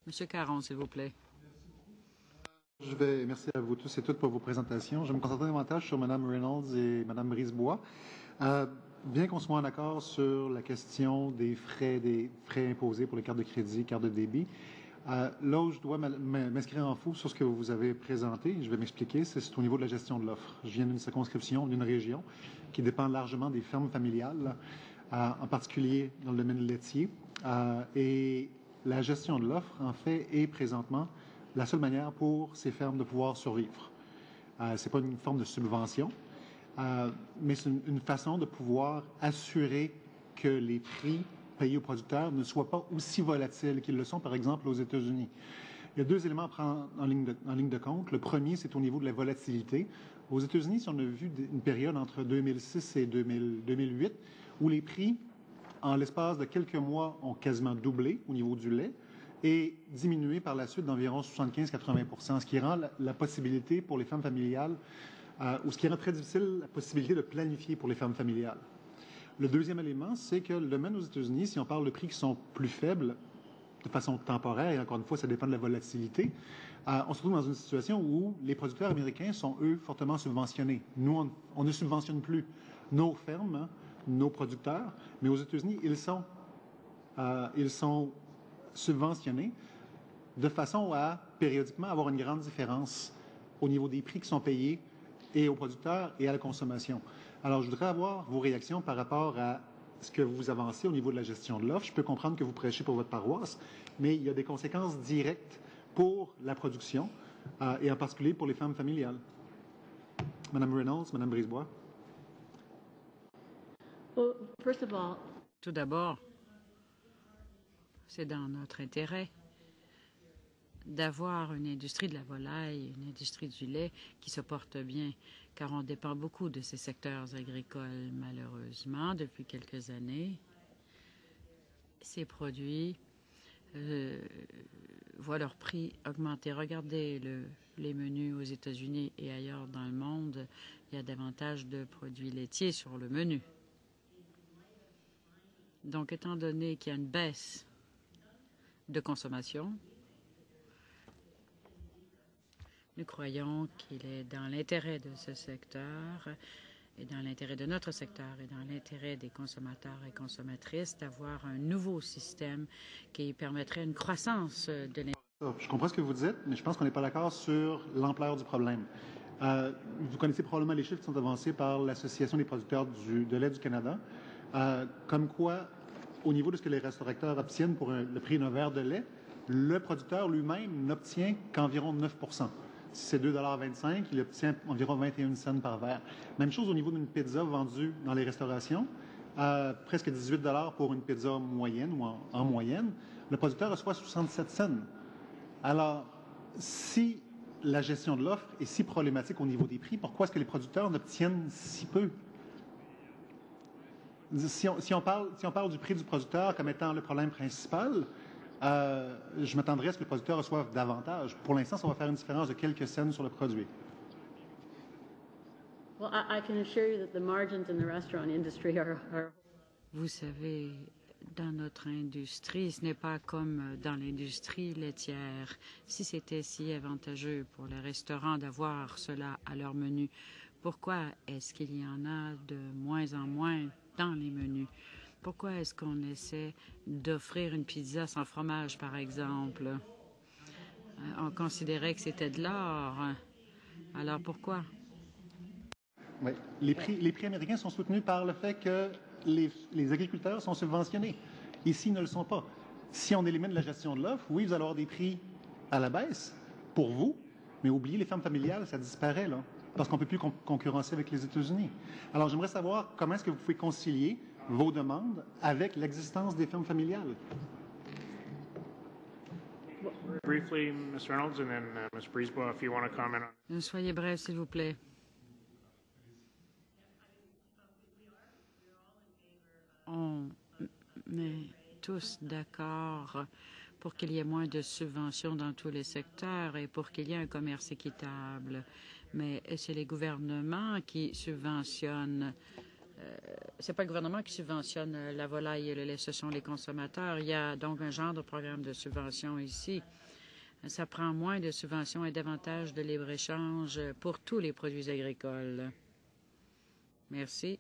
Monsieur Caron, s'il vous plaît. Merci à vous tous et toutes pour vos présentations. Je vais me concentrer davantage sur Mme Reynolds et Mme Brisebois. Bien qu'on soit en accord sur la question des frais imposés pour les cartes de crédit, cartes de débit, là où je dois m'inscrire en faux sur ce que vous avez présenté, je vais m'expliquer, c'est au niveau de la gestion de l'offre. Je viens d'une circonscription, d'une région qui dépend largement des fermes familiales, en particulier dans le domaine laitier. Et la gestion de l'offre, en fait, est présentement la seule manière pour ces fermes de pouvoir survivre. Ce n'est pas une forme de subvention, mais c'est une façon de pouvoir assurer que les prix payés aux producteurs ne soient pas aussi volatiles qu'ils le sont, par exemple, aux États-Unis. Il y a deux éléments à prendre en ligne de compte. Le premier, c'est au niveau de la volatilité. Aux États-Unis, si on a vu une période entre 2006 et 2008 où les prix, en l'espace de quelques mois, ont quasiment doublé au niveau du lait et diminué par la suite d'environ 75-80 %, ce qui rend la possibilité pour les fermes familiales, ou ce qui rend très difficile la possibilité de planifier pour les fermes familiales. Le deuxième élément, c'est que le domaine aux États-Unis, si on parle de prix qui sont plus faibles, de façon temporaire, et encore une fois, ça dépend de la volatilité, on se retrouve dans une situation où les producteurs américains sont, eux, fortement subventionnés. Nous, on ne subventionne plus nos fermes, hein, nos producteurs, mais aux États-Unis, ils sont subventionnés de façon à, périodiquement, avoir une grande différence au niveau des prix qui sont payés et aux producteurs et à la consommation. Alors, je voudrais avoir vos réactions par rapport à ce que vous avancez au niveau de la gestion de l'offre. Je peux comprendre que vous prêchez pour votre paroisse, mais il y a des conséquences directes pour la production et en particulier pour les femmes familiales. Madame Reynolds, Madame Brisebois. Tout d'abord, c'est dans notre intérêt d'avoir une industrie de la volaille, une industrie du lait qui se porte bien, car on dépend beaucoup de ces secteurs agricoles, malheureusement, depuis quelques années. Ces produits voient leur prix augmenter. Regardez les menus aux États-Unis et ailleurs dans le monde, il y a davantage de produits laitiers sur le menu. Donc, étant donné qu'il y a une baisse de consommation, nous croyons qu'il est dans l'intérêt de ce secteur et dans l'intérêt de notre secteur et dans l'intérêt des consommateurs et consommatrices d'avoir un nouveau système qui permettrait une croissance de l'industrie. Je comprends ce que vous dites, mais je pense qu'on n'est pas d'accord sur l'ampleur du problème. Vous connaissez probablement les chiffres qui sont avancés par l'Association des producteurs de lait du Canada, comme quoi, au niveau de ce que les restaurateurs obtiennent pour le prix d'un verre de lait, le producteur lui-même n'obtient qu'environ 9 %. Si c'est 2,25 $, il obtient environ 21 cents par verre. Même chose au niveau d'une pizza vendue dans les restaurations, presque 18 $ pour une pizza moyenne ou en moyenne. Le producteur reçoit 67 cents. Alors, si la gestion de l'offre est si problématique au niveau des prix, pourquoi est-ce que les producteurs n'obtiennent si peu? Si on parle du prix du producteur comme étant le problème principal, je m'attendrais à ce que le producteur reçoive davantage. Pour l'instant, ça va faire une différence de quelques cents sur le produit. Vous savez, dans notre industrie, ce n'est pas comme dans l'industrie laitière. Si c'était si avantageux pour les restaurants d'avoir cela à leur menu, pourquoi est-ce qu'il y en a de moins en moins dans les menus? Pourquoi est-ce qu'on essaie d'offrir une pizza sans fromage, par exemple? On considérait que c'était de l'or. Alors pourquoi? Oui. Les prix américains sont soutenus par le fait que les agriculteurs sont subventionnés. Ici, ils ne le sont pas. Si on élimine la gestion de l'offre, oui, vous allez avoir des prix à la baisse pour vous, mais oubliez les fermes familiales, ça disparaît, là, parce qu'on ne peut plus concurrencer avec les États-Unis. Alors, j'aimerais savoir comment est-ce que vous pouvez concilier vos demandes avec l'existence des fermes familiales. Briefly, Ms. Reynolds, and then Ms. Brisebois, if you want to comment on. Soyez bref, s'il vous plaît. On est tous d'accord pour qu'il y ait moins de subventions dans tous les secteurs et pour qu'il y ait un commerce équitable. Mais c'est les gouvernements qui subventionnent c'est pas le gouvernement qui subventionne la volaille et le lait, ce sont les consommateurs. Il y a donc un genre de programme de subvention ici. Ça prend moins de subventions et davantage de libre-échange pour tous les produits agricoles. Merci.